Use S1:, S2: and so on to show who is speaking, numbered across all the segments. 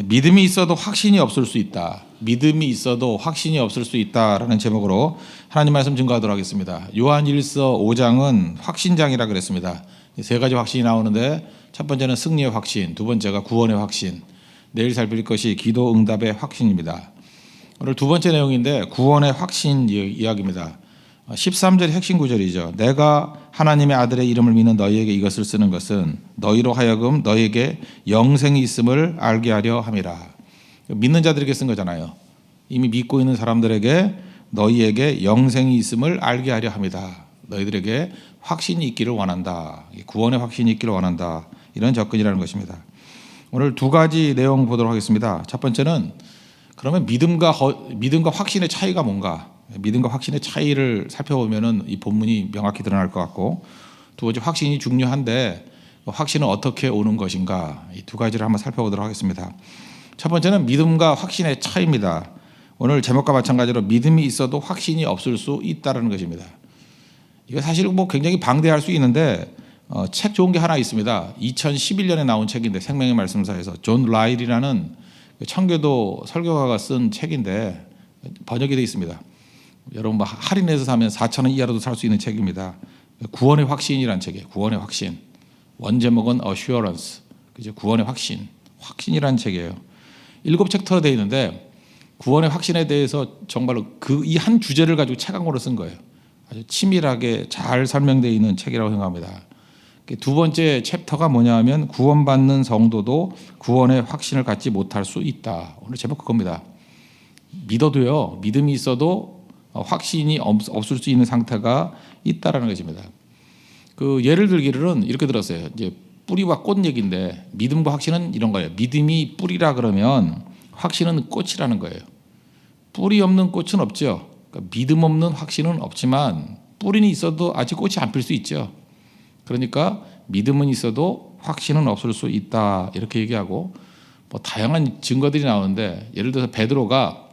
S1: 믿음이 있어도 확신이 없을 수 있다. 믿음이 있어도 확신이 없을 수 있다라는 제목으로 하나님 말씀 증거하도록 하겠습니다. 요한 1서 5장은 확신장이라 그랬습니다. 세 가지 확신이 나오는데 첫 번째는 승리의 확신, 두 번째가 구원의 확신, 내일 살필 것이 기도 응답의 확신입니다. 오늘 두 번째 내용인데 구원의 확신 이야기입니다. 13절의 핵심 구절이죠. 내가 하나님의 아들의 이름을 믿는 너희에게 이것을 쓰는 것은 너희로 하여금 너희에게 영생이 있음을 알게 하려 함이라. 믿는 자들에게 쓴 거잖아요. 이미 믿고 있는 사람들에게 너희에게 영생이 있음을 알게 하려 함이다. 너희들에게 확신이 있기를 원한다. 구원의 확신이 있기를 원한다. 이런 접근이라는 것입니다. 오늘 두 가지 내용 보도록 하겠습니다. 첫 번째는 그러면 믿음과 확신의 차이가 뭔가? 믿음과 확신의 차이를 살펴보면은 이 본문이 명확히 드러날 것 같고, 두 번째 확신이 중요한데 확신은 어떻게 오는 것인가? 이 두 가지를 한번 살펴보도록 하겠습니다. 첫 번째는 믿음과 확신의 차이입니다. 오늘 제목과 마찬가지로 믿음이 있어도 확신이 없을 수 있다는 것입니다. 이거 사실 굉장히 방대할 수 있는데 책 좋은 게 하나 있습니다. 2011년에 나온 책인데 생명의 말씀사에서 존 라일이라는 청교도 설교가가 쓴 책인데 번역이 되어 있습니다. 여러분 할인해서 사면 4,000원 이하로도 살 수 있는 책입니다. 구원의 확신이라는 책이에요. 구원의 확신. 원제목은 Assurance. 그죠? 구원의 확신. 확신이라는 책이에요. 7챕터로 되어 있는데 구원의 확신에 대해서 정말로 이 한 주제를 가지고 책 한 권을 쓴 거예요. 아주 치밀하게 잘 설명되어 있는 책이라고 생각합니다. 두 번째 챕터가 뭐냐 하면 구원받는 성도도 구원의 확신을 갖지 못할 수 있다. 오늘 제목 그겁니다. 믿어도요. 믿음이 있어도 확신이 없을 수 있는 상태가 있다라는 것입니다. 예를 들기로는 이렇게 들었어요. 이제 뿌리와 꽃 얘기인데 믿음과 확신은 이런 거예요. 믿음이 뿌리라 그러면 확신은 꽃이라는 거예요. 뿌리 없는 꽃은 없죠. 그러니까 믿음 없는 확신은 없지만 뿌리는 있어도 아직 꽃이 안 필 수 있죠. 그러니까 믿음은 있어도 확신은 없을 수 있다 이렇게 얘기하고 다양한 증거들이 나오는데 예를 들어서 베드로가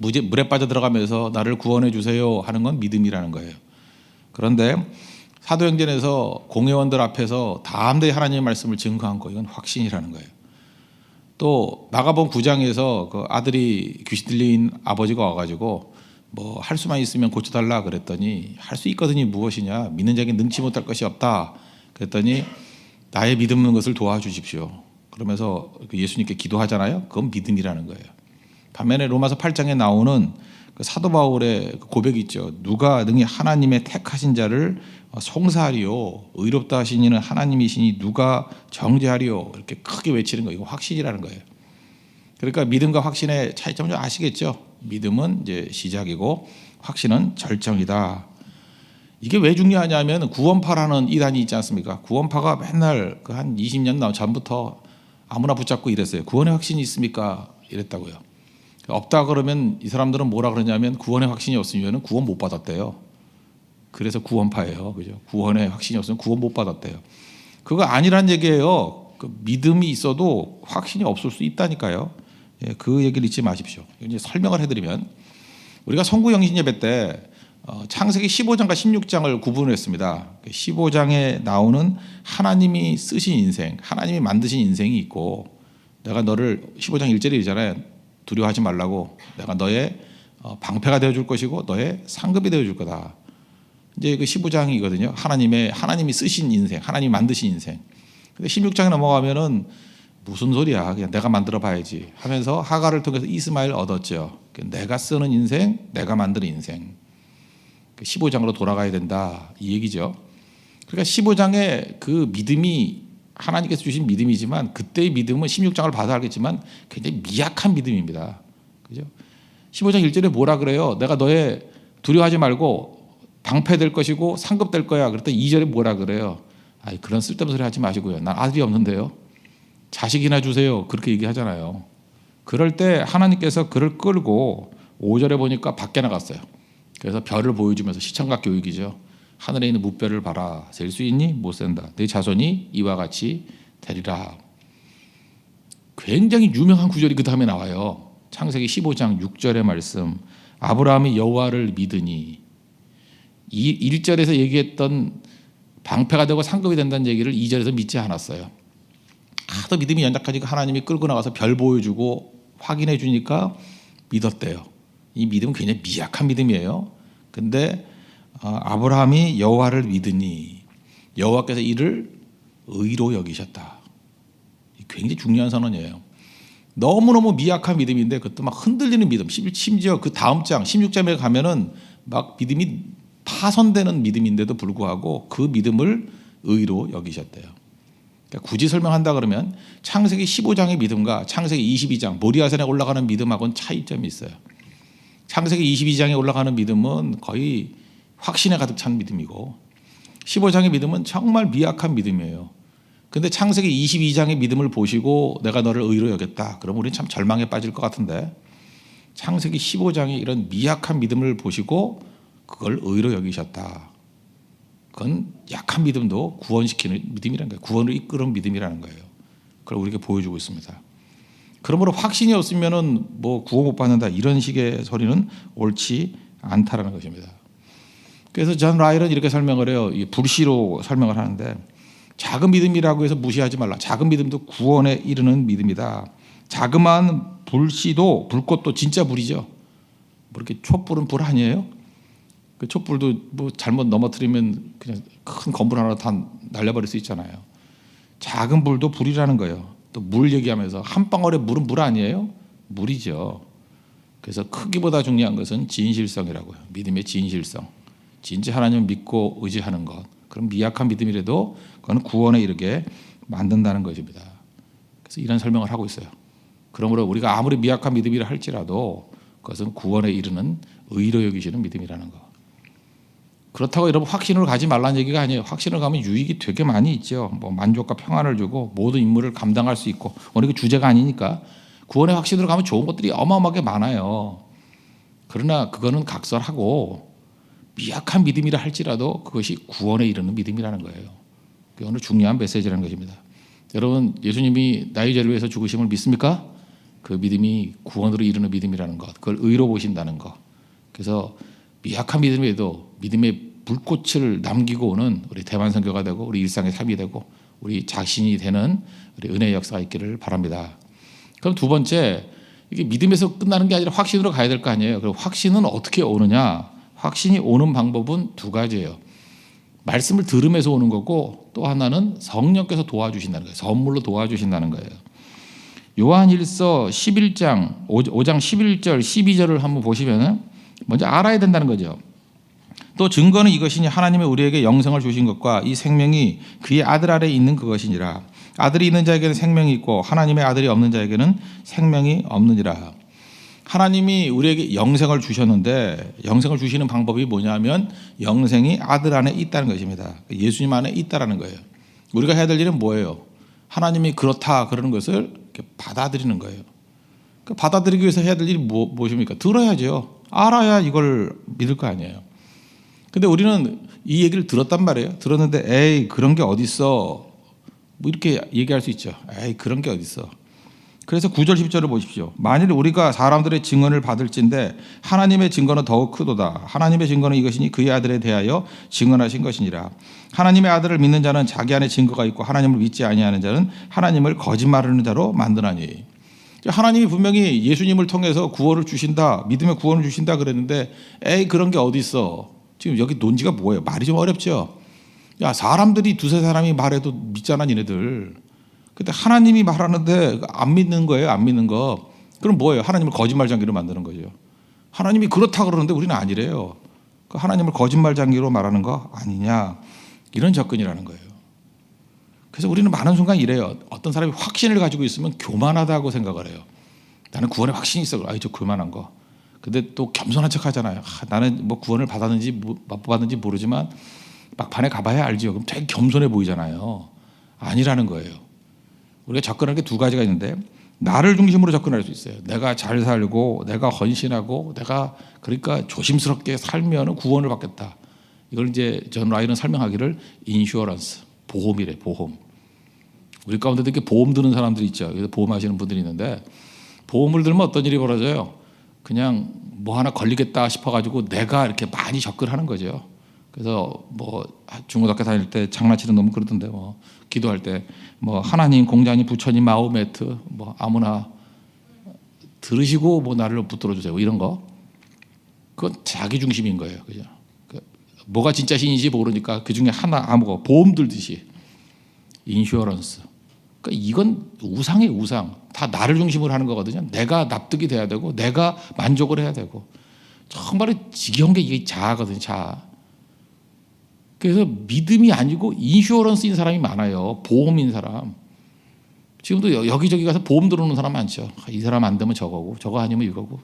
S1: 물에 빠져 들어가면서 나를 구원해 주세요 하는 건 믿음이라는 거예요. 그런데 사도행전에서 공회원들 앞에서 담대히 하나님의 말씀을 증거한 거 이건 확신이라는 거예요. 또 마가복음 9장에서 그 아들이 귀신 들린 아버지가 와가지고 할 수만 있으면 고쳐달라 그랬더니 할 수 있거든요. 무엇이냐? 믿는 자에게 능치 못할 것이 없다. 그랬더니 나의 믿음 없는 것을 도와주십시오. 그러면서 예수님께 기도하잖아요. 그건 믿음이라는 거예요. 반면에 로마서 8장에 나오는 사도 바울의 고백이 있죠. 누가 능히 하나님의 택하신 자를 송사하리요. 의롭다 하신 이는 하나님이시니 누가 정죄하리요. 이렇게 크게 외치는 거 이거 확신이라는 거예요. 그러니까 믿음과 확신의 차이점을 좀 아시겠죠? 믿음은 이제 시작이고 확신은 절정이다. 이게 왜 중요하냐면 구원파라는 이단이 있지 않습니까? 구원파가 맨날 한 20년 전부터 아무나 붙잡고 이랬어요. 구원의 확신이 있습니까? 이랬다고요. 없다 그러면 이 사람들은 뭐라 그러냐면 구원의 확신이 없으면 구원 못 받았대요. 그래서 구원파예요. 그죠? 구원의 확신이 없으면 구원 못 받았대요. 그거 아니란 얘기예요. 믿음이 있어도 확신이 없을 수 있다니까요. 그 얘기를 잊지 마십시오. 이제 설명을 해드리면 우리가 성구영신 예배 때 창세기 15장과 16장을 구분했습니다. 15장에 나오는 하나님이 쓰신 인생, 하나님이 만드신 인생이 있고 내가 너를 15장 1절이잖아요. 두려워하지 말라고 내가 너의 방패가 되어줄 것이고 너의 상급이 되어줄 거다. 이제 그 15장이거든요. 하나님이 쓰신 인생, 하나님이 만드신 인생. 근데 16장에 넘어가면은 무슨 소리야? 그냥 내가 만들어 봐야지 하면서 하갈을 통해서 이스마엘 얻었죠. 내가 쓰는 인생, 내가 만드는 인생. 15장으로 돌아가야 된다 이 얘기죠. 그러니까 15장의 그 믿음이 하나님께서 주신 믿음이지만 그때의 믿음은 16장을 봐서 알겠지만 굉장히 미약한 믿음입니다. 그죠? 15장 1절에 뭐라 그래요? 내가 너의 두려워하지 말고 방패될 것이고 상급될 거야. 그랬더니 2절에 뭐라 그래요? 그런 쓸데없는 소리 하지 마시고요. 난 아들이 없는데요. 자식이나 주세요. 그렇게 얘기하잖아요. 그럴 때 하나님께서 그를 끌고 5절에 보니까 밖에 나갔어요. 그래서 별을 보여주면서 시청각 교육이죠. 하늘에 있는 무별을 봐라. 셀 수 있니? 못 센다. 내 자손이 이와 같이 되리라. 굉장히 유명한 구절이 그 다음에 나와요. 창세기 15장 6절의 말씀. 아브라함이 여호와를 믿으니. 이 1절에서 얘기했던 방패가 되고 상급이 된다는 얘기를 2절에서 믿지 않았어요. 하도 믿음이 연약하니까 하나님이 끌고 나가서 별 보여주고 확인해 주니까 믿었대요. 이 믿음은 굉장히 미약한 믿음이에요. 근데 아브라함이 여호와를 믿으니 여호와께서 이를 의로 여기셨다. 굉장히 중요한 선언이에요. 너무너무 미약한 믿음인데 그것도 막 흔들리는 믿음. 심지어 그 다음 장 16장에 가면은 막 믿음이 파손되는 믿음인데도 불구하고 그 믿음을 의로 여기셨대요. 그러니까 굳이 설명한다 그러면 창세기 15장의 믿음과 창세기 22장 모리아산에 올라가는 믿음하고는 차이점이 있어요. 창세기 22장에 올라가는 믿음은 거의 확신에 가득 찬 믿음이고 15장의 믿음은 정말 미약한 믿음이에요. 근데 창세기 22장의 믿음을 보시고 내가 너를 의로 여겼다. 그럼 우리는 참 절망에 빠질 것 같은데 창세기 15장의 이런 미약한 믿음을 보시고 그걸 의로 여기셨다. 그건 약한 믿음도 구원시키는 믿음이라는 거예요. 구원을 이끄는 믿음이라는 거예요. 그걸 우리에게 보여주고 있습니다. 그러므로 확신이 없으면은 뭐 구원 못 받는다 이런 식의 소리는 옳지 않다라는 것입니다. 그래서 존 라일은 이렇게 설명을 해요. 불시로 설명을 하는데 작은 믿음이라고 해서 무시하지 말라. 작은 믿음도 구원에 이르는 믿음이다. 자그마한 불씨도 불꽃도 진짜 불이죠. 뭐 이렇게 촛불은 불 아니에요? 그 촛불도 뭐 잘못 넘어뜨리면 그냥 큰 건물 하나 다 날려버릴 수 있잖아요. 작은 불도 불이라는 거예요. 또 물 얘기하면서 한 방울의 물은 물 아니에요? 물이죠. 그래서 크기보다 중요한 것은 진실성이라고요. 믿음의 진실성. 진짜 하나님을 믿고 의지하는 것. 그럼 미약한 믿음이라도 그건 구원에 이르게 만든다는 것입니다. 그래서 이런 설명을 하고 있어요. 그러므로 우리가 아무리 미약한 믿음이라 할지라도 그것은 구원에 이르는 의로 여기시는 믿음이라는 것. 그렇다고 여러분 확신을 가지 말라는 얘기가 아니에요. 확신을 가면 유익이 되게 많이 있죠. 뭐 만족과 평안을 주고 모든 임무를 감당할 수 있고 오늘 그 주제가 아니니까 구원의 확신으로 가면 좋은 것들이 어마어마하게 많아요. 그러나 그거는 각설하고 미약한 믿음이라 할지라도 그것이 구원에 이르는 믿음이라는 거예요. 그게 오늘 중요한 메시지라는 것입니다. 여러분 예수님이 나의 죄를 위해서 죽으심을 믿습니까? 그 믿음이 구원으로 이르는 믿음이라는 것. 그걸 의로 보신다는 것. 그래서 미약한 믿음에도 믿음의 불꽃을 남기고 오는 우리 대만선교가 되고 우리 일상의 삶이 되고 우리 자신이 되는 우리 은혜의 역사가 있기를 바랍니다. 그럼 두 번째, 이게 믿음에서 끝나는 게 아니라 확신으로 가야 될 거 아니에요. 그럼 확신은 어떻게 오느냐? 확신이 오는 방법은 두 가지예요. 말씀을 들으면서 오는 거고 또 하나는 성령께서 도와주신다는 거예요. 선물로 도와주신다는 거예요. 요한일서 11장 5장 11절 12절을 한번 보시면 먼저 알아야 된다는 거죠. 또 증거는 이것이니 하나님이 우리에게 영생을 주신 것과 이 생명이 그의 아들 아래에 있는 그것이니라. 아들이 있는 자에게는 생명이 있고 하나님의 아들이 없는 자에게는 생명이 없느니라. 하나님이 우리에게 영생을 주셨는데 영생을 주시는 방법이 뭐냐면 영생이 아들 안에 있다는 것입니다. 예수님 안에 있다라는 거예요. 우리가 해야 될 일은 뭐예요? 하나님이 그렇다 그러는 것을 이렇게 받아들이는 거예요. 받아들이기 위해서 해야 될 일이 무엇입니까? 들어야죠. 알아야 이걸 믿을 거 아니에요. 근데 우리는 이 얘기를 들었단 말이에요. 들었는데 에이 그런 게 어딨어 뭐 이렇게 얘기할 수 있죠. 에이 그런 게 어딨어. 그래서 9절 10절을 보십시오. 만일 우리가 사람들의 증언을 받을진대 하나님의 증거는 더욱 크도다. 하나님의 증거는 이것이니 그의 아들에 대하여 증언하신 것이니라. 하나님의 아들을 믿는 자는 자기 안에 증거가 있고 하나님을 믿지 아니하는 자는 하나님을 거짓말하는 자로 만드나니. 하나님이 분명히 예수님을 통해서 구원을 주신다. 믿음의 구원을 주신다 그랬는데 에이 그런 게 어디 있어. 지금 여기 논지가 뭐예요? 말이 좀 어렵죠. 야 사람들이 두세 사람이 말해도 믿잖아 니네들. 근데 하나님이 말하는데 안 믿는 거예요. 안 믿는 거. 그럼 뭐예요? 하나님을 거짓말장기로 만드는 거죠. 하나님이 그렇다 그러는데 우리는 아니래요. 하나님을 거짓말장기로 말하는 거 아니냐. 이런 접근이라는 거예요. 그래서 우리는 많은 순간 이래요. 어떤 사람이 확신을 가지고 있으면 교만하다고 생각을 해요. 나는 구원에 확신이 있어. 아이 저 교만한 거. 근데 또 겸손한 척 하잖아요. 나는 뭐 구원을 받았는지 못 받았는지 모르지만 막판에 가봐야 알죠. 그럼 되게 겸손해 보이잖아요. 아니라는 거예요. 우리가 접근하는 게 두 가지가 있는데 나를 중심으로 접근할 수 있어요. 내가 잘 살고 내가 헌신하고 내가 그러니까 조심스럽게 살면 구원을 받겠다. 이걸 이제 존 라이언은 설명하기를 인슈어런스, 보험이래. 보험. 우리 가운데도 이렇게 보험 드는 사람들이 있죠. 그래서 보험하시는 분들이 있는데 보험을 들면 어떤 일이 벌어져요. 그냥 뭐 하나 걸리겠다 싶어가지고 내가 이렇게 많이 접근하는 거죠. 그래서 뭐 중고등학교 다닐 때 장난치는 놈은 그러던데 뭐 기도할 때 뭐 하나님, 공자님, 부처님, 마호메트 뭐 아무나 들으시고 뭐 나를 붙들어 주세요 이런 거. 그건 자기 중심인 거예요, 그죠? 뭐가 진짜 신인지 모르니까 그 중에 하나 아무거 보험 들듯이 인슈어런스. 그러니까 이건 우상이에요, 우상. 다 나를 중심으로 하는 거거든요. 내가 납득이 돼야 되고 내가 만족을 해야 되고 정말 지겨운 게 이게 자아거든요, 자아. 그래서 믿음이 아니고 인슈어런스인 사람이 많아요. 보험인 사람. 지금도 여기저기 가서 보험 들어오는 사람 많죠. 이 사람 안 되면 저거고 저거 아니면 이거고.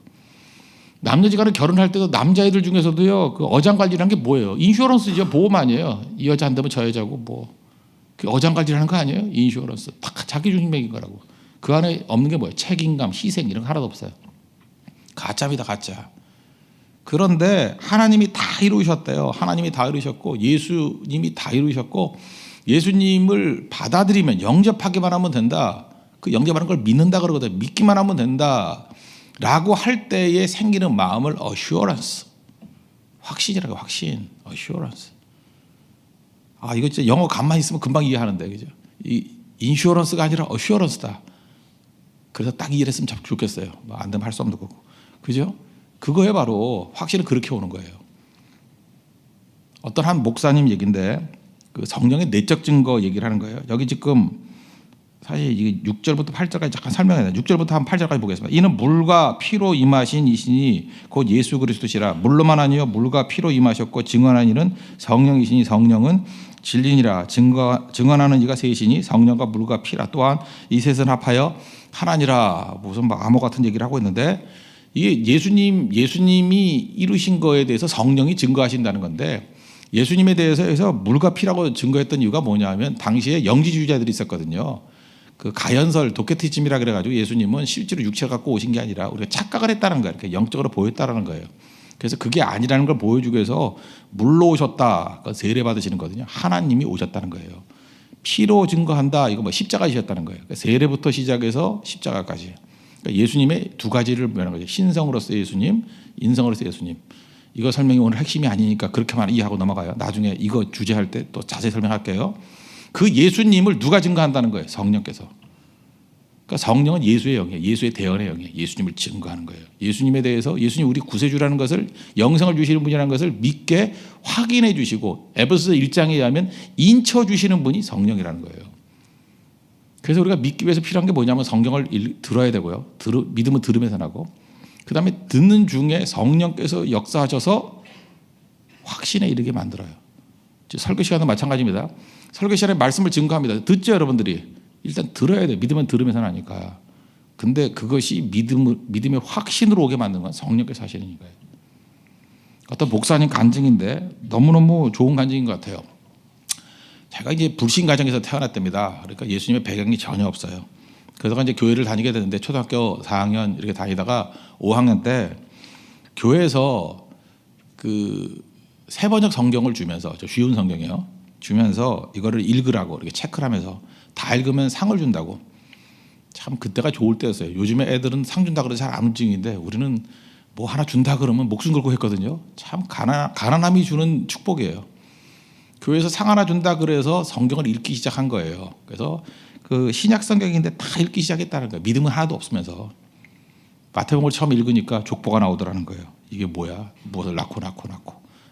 S1: 남녀지간에 결혼할 때도 남자애들 중에서도요. 그 어장관리라는 게 뭐예요? 인슈어런스죠. 보험 아니에요. 이 여자 안 되면 저 여자고 뭐. 그 어장관리라는 거 아니에요? 인슈어런스. 다 자기 중심적인 거라고. 그 안에 없는 게 뭐예요? 책임감, 희생 이런 거 하나도 없어요. 가짜입니다, 가짜. 그런데 하나님이 다 이루셨대요. 하나님이 다 이루셨고 예수님이 다 이루셨고 예수님을 받아들이면 영접하기만 하면 된다. 그 영접하는 걸 믿는다 그러거든요. 믿기만 하면 된다. 라고 할 때에 생기는 마음을 assurance. 확신이라고 확신. assurance. 아, 이거 진짜 영어 간만 있으면 금방 이해하는데, 그죠? 이 인슈어런스가 아니라 assurance다. 그래서 딱 이해했으면 좋겠어요. 뭐 안 되면 할 수 없는 거고. 그죠? 그거에 바로 확신은 그렇게 오는 거예요. 어떤 한 목사님 얘기인데 그 성령의 내적 증거 얘기를 하는 거예요. 여기 지금 사실 이게 6절부터 8절까지 잠깐 설명해야 돼요. 6절부터 한 8절까지 보겠습니다. 이는 물과 피로 임하신 이시니 곧 예수 그리스도시라. 물로만 아니요 물과 피로 임하셨고 증언한 이는 성령이시니 성령은 진리니라. 증언하는 이가 셋이니 성령과 물과 피라. 또한 이 셋은 합하여 하나니라. 무슨 막 암호 같은 얘기를 하고 있는데 이게 예수님이 이루신 거에 대해서 성령이 증거하신다는 건데 예수님에 대해서 물과 피라고 증거했던 이유가 뭐냐면 당시에 영지주의자들이 있었거든요. 그 가연설 도케티즘이라 그래가지고 예수님은 실제로 육체를 갖고 오신 게 아니라 우리가 착각을 했다는 거예요. 이렇게 영적으로 보였다는 거예요. 그래서 그게 아니라는 걸 보여주기 위해서 물로 오셨다. 세례 받으시는 거거든요. 하나님이 오셨다는 거예요. 피로 증거한다. 이거 뭐 십자가이셨다는 거예요. 세례부터 시작해서 십자가까지. 그러니까 예수님의 두 가지를 말하는 거죠. 신성으로서 예수님, 인성으로서 예수님. 이거 설명이 오늘 핵심이 아니니까 그렇게만 이해하고 넘어가요. 나중에 이거 주제할 때 또 자세히 설명할게요. 그 예수님을 누가 증거한다는 거예요? 성령께서. 그러니까 성령은 예수의 영이에요. 예수의 대언의 영이에요. 예수님을 증거하는 거예요. 예수님에 대해서 예수님 우리 구세주라는 것을 영생을 주시는 분이라는 것을 믿게 확인해 주시고 에베소서 1장에 의하면 인쳐 주시는 분이 성령이라는 거예요. 그래서 우리가 믿기 위해서 필요한 게 뭐냐면 성경을 들어야 되고요. 믿음은 들으면서 나고 그다음에 듣는 중에 성령께서 역사하셔서 확신에 이르게 만들어요. 설교 시간도 마찬가지입니다. 설교 시간에 말씀을 증거합니다. 듣죠, 여러분들이. 일단 들어야 돼요. 믿으면 들으면서 나니까. 근데 그것이 믿음의 확신으로 오게 만든 건 성령께서 하시는 거예요. 어떤 목사님 간증인데 너무너무 좋은 간증인 것 같아요. 제가 이제 불신 가정에서 태어났답니다. 그러니까 예수님의 배경이 전혀 없어요. 그래서 이제 교회를 다니게 되는데 초등학교 4학년 이렇게 다니다가 5학년 때 교회에서 그 세번역 성경을 주면서 저 쉬운 성경이에요. 주면서 이거를 읽으라고 이렇게 체크를 하면서 다 읽으면 상을 준다고. 참 그때가 좋을 때였어요. 요즘에 애들은 상 준다 그래서 잘 안 움직이는데 우리는 뭐 하나 준다 그러면 목숨 걸고 했거든요. 참 가난함이 주는 축복이에요. 교회에서 상 하나 준다 그래서 성경을 읽기 시작한 거예요. 그래서 그 신약 성경인데 다 읽기 시작했다는 거예요. 믿음은 하나도 없으면서. 마태복음을 처음 읽으니까 족보가 나오더라는 거예요. 이게 뭐야? 무엇을 낳고.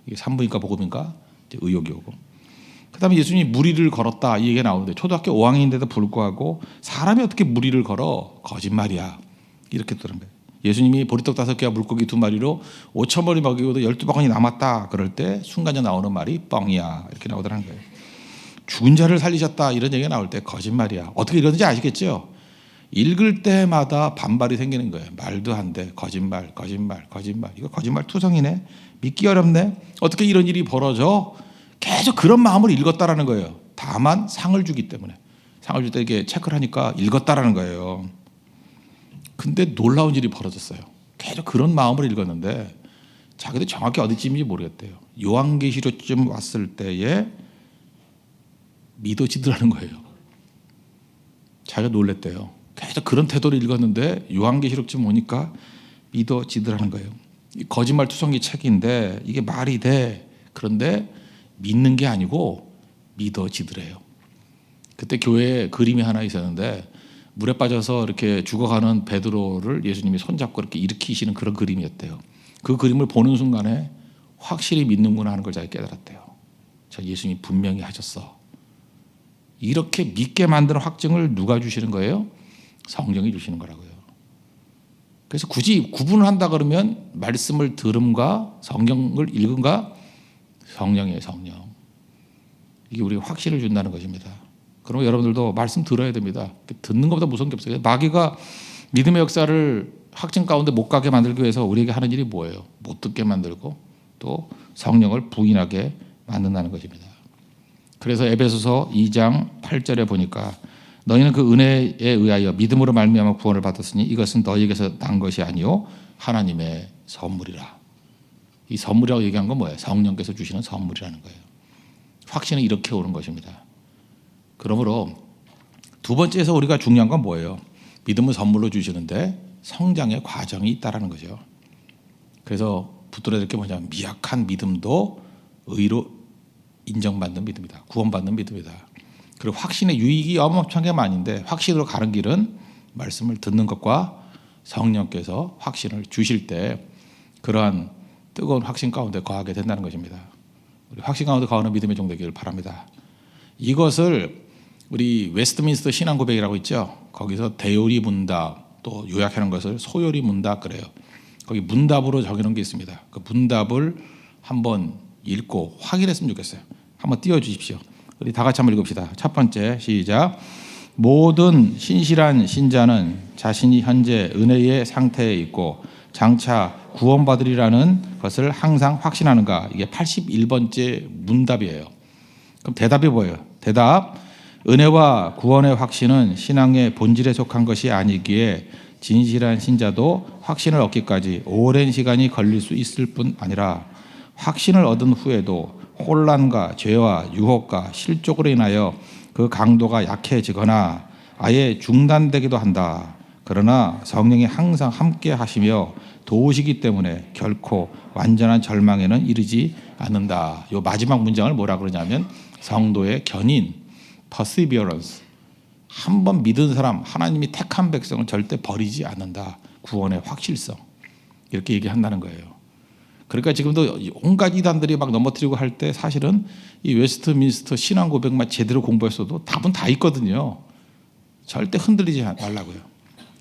S1: 이게 산부인과 복음인가? 이제 의혹이 오고. 그다음에 예수님이 무리를 걸었다 이 얘기가 나오는데 초등학교 5학년인데도 불구하고 사람이 어떻게 무리를 걸어? 거짓말이야. 이렇게 뜨는 거예요. 예수님이 보리떡 5개와 물고기 2마리로 5,000마리 먹이고도 12바구니 남았다. 그럴 때 순간에 나오는 말이 뻥이야. 이렇게 나오더라는 거예요. 죽은 자를 살리셨다 이런 얘기가 나올 때 거짓말이야. 어떻게 이러는지 아시겠죠? 읽을 때마다 반발이 생기는 거예요. 말도 안 돼. 거짓말. 이거 거짓말 투성이네. 믿기 어렵네. 어떻게 이런 일이 벌어져? 계속 그런 마음으로 읽었다라는 거예요. 다만 상을 주기 때문에. 상을 줄 때 이게 체크를 하니까 읽었다라는 거예요. 근데 놀라운 일이 벌어졌어요. 계속 그런 마음으로 읽었는데 자기도 정확히 어디쯤인지 모르겠대요. 요한계시록쯤 왔을 때에 믿어지더라는 거예요. 자기가 놀랬대요. 계속 그런 태도로 읽었는데 요한계시록쯤 오니까 믿어지더라는 거예요. 거짓말 투성이 책인데 이게 말이 돼. 그런데 믿는 게 아니고 믿어지더래요. 그때 교회에 그림이 하나 있었는데 물에 빠져서 이렇게 죽어가는 베드로를 예수님이 손잡고 이렇게 일으키시는 그런 그림이었대요. 그 그림을 보는 순간에 확실히 믿는구나 하는 걸 제가 깨달았대요. 저 예수님이 분명히 하셨어. 이렇게 믿게 만드는 확증을 누가 주시는 거예요? 성령이 주시는 거라고요. 그래서 굳이 구분을 한다 그러면 말씀을 들음과 성경을 읽음과 성령이에요. 성령. 이게 우리가 확신을 준다는 것입니다. 그러면 여러분들도 말씀 들어야 됩니다. 듣는 것보다 무서운 게 없어요. 마귀가 믿음의 역사를 확증 가운데 못 가게 만들기 위해서 우리에게 하는 일이 뭐예요? 못 듣게 만들고 또 성령을 부인하게 만든다는 것입니다. 그래서 에베소서 2장 8절에 보니까 너희는 그 은혜에 의하여 믿음으로 말미암아 구원을 받았으니 이것은 너희에게서 난 것이 아니요 하나님의 선물이라. 이 선물이라고 얘기한 건 뭐예요? 성령께서 주시는 선물이라는 거예요. 확신은 이렇게 오는 것입니다. 그러므로 두 번째에서 우리가 중요한 건 뭐예요? 믿음을 선물로 주시는데 성장의 과정이 있다라는 거죠. 그래서 붙들어야 될 게 뭐냐면 미약한 믿음도 의로 인정받는 믿음이다. 구원받는 믿음이다. 그리고 확신의 유익이 어마어마한 게 많은데 확신으로 가는 길은 말씀을 듣는 것과 성령께서 확신을 주실 때 그러한 뜨거운 확신 가운데 거하게 된다는 것입니다. 우리 확신 가운데 거하는 믿음의 종 되기를 바랍니다. 이것을 우리 웨스트민스터 신앙 고백이라고 있죠. 거기서 대요리 문답 또 요약하는 것을 소요리 문답 그래요. 거기 문답으로 적어놓은 게 있습니다. 그 문답을 한번 읽고 확인했으면 좋겠어요. 한번 띄워주십시오. 우리 다 같이 한번 읽읍시다. 첫 번째 시작. 모든 신실한 신자는 자신이 현재 은혜의 상태에 있고 장차 구원받으리라는 것을 항상 확신하는가? 이게 81번째 문답이에요. 그럼 대답이 뭐예요? 대답. 은혜와 구원의 확신은 신앙의 본질에 속한 것이 아니기에 진실한 신자도 확신을 얻기까지 오랜 시간이 걸릴 수 있을 뿐 아니라 확신을 얻은 후에도 혼란과 죄와 유혹과 실족으로 인하여 그 강도가 약해지거나 아예 중단되기도 한다. 그러나 성령이 항상 함께 하시며 도우시기 때문에 결코 완전한 절망에는 이르지 않는다. 이 마지막 문장을 뭐라 그러냐면 성도의 견인, perseverance. 한번 믿은 사람, 하나님이 택한 백성을 절대 버리지 않는다. 구원의 확실성. 이렇게 얘기한다는 거예요. 그러니까 지금도 온갖 이단들이 막 넘어뜨리고 할 때 사실은 이 웨스트민스터 신앙 고백만 제대로 공부했어도 답은 다 있거든요. 절대 흔들리지 말라고요.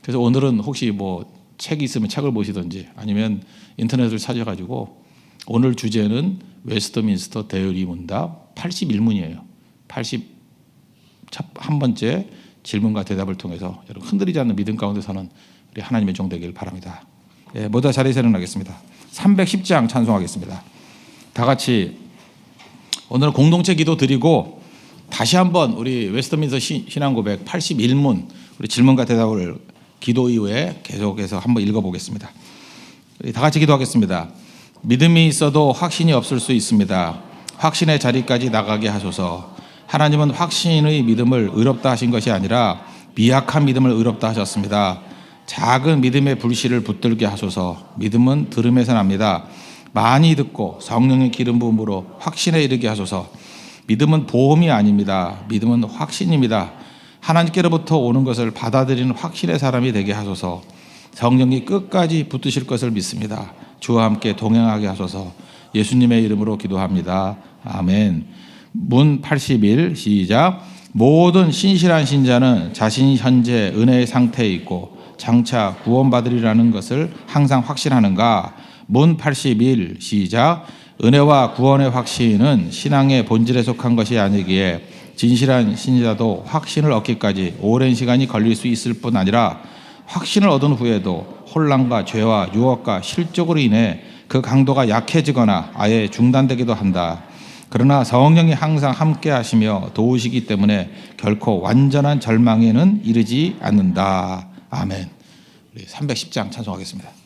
S1: 그래서 오늘은 혹시 뭐 책이 있으면 책을 보시든지 아니면 인터넷을 찾아가지고 오늘 주제는 웨스트민스터 대요리 문답 81문이에요. 81번째 질문과 대답을 통해서 여러분 흔들리지 않는 믿음 가운데 서는 우리 하나님의 종 되길 바랍니다. 예, 모두 자리에서 일어나겠습니다. 310장 찬송하겠습니다. 다 같이 오늘 공동체 기도 드리고 다시 한번 우리 웨스트민스터 신앙 고백 81문 우리 질문과 대답을 기도 이후에 계속해서 한번 읽어보겠습니다. 우리 다 같이 기도하겠습니다. 믿음이 있어도 확신이 없을 수 있습니다. 확신의 자리까지 나가게 하소서. 하나님은 확신의 믿음을 의롭다 하신 것이 아니라 미약한 믿음을 의롭다 하셨습니다. 작은 믿음의 불씨를 붙들게 하소서. 믿음은 들음에서 납니다. 많이 듣고 성령의 기름 부음으로 확신에 이르게 하소서. 믿음은 보험이 아닙니다. 믿음은 확신입니다. 하나님께로부터 오는 것을 받아들이는 확신의 사람이 되게 하소서. 성령이 끝까지 붙으실 것을 믿습니다. 주와 함께 동행하게 하소서. 예수님의 이름으로 기도합니다. 아멘. 문 81 시작. 모든 신실한 신자는 자신이 현재 은혜의 상태에 있고 장차 구원받으리라는 것을 항상 확신하는가? 문 81 시작. 은혜와 구원의 확신은 신앙의 본질에 속한 것이 아니기에 진실한 신자도 확신을 얻기까지 오랜 시간이 걸릴 수 있을 뿐 아니라 확신을 얻은 후에도 혼란과 죄와 유혹과 실족으로 인해 그 강도가 약해지거나 아예 중단되기도 한다. 그러나 성령이 항상 함께 하시며 도우시기 때문에 결코 완전한 절망에는 이르지 않는다. 아멘. 우리 310장 찬송하겠습니다.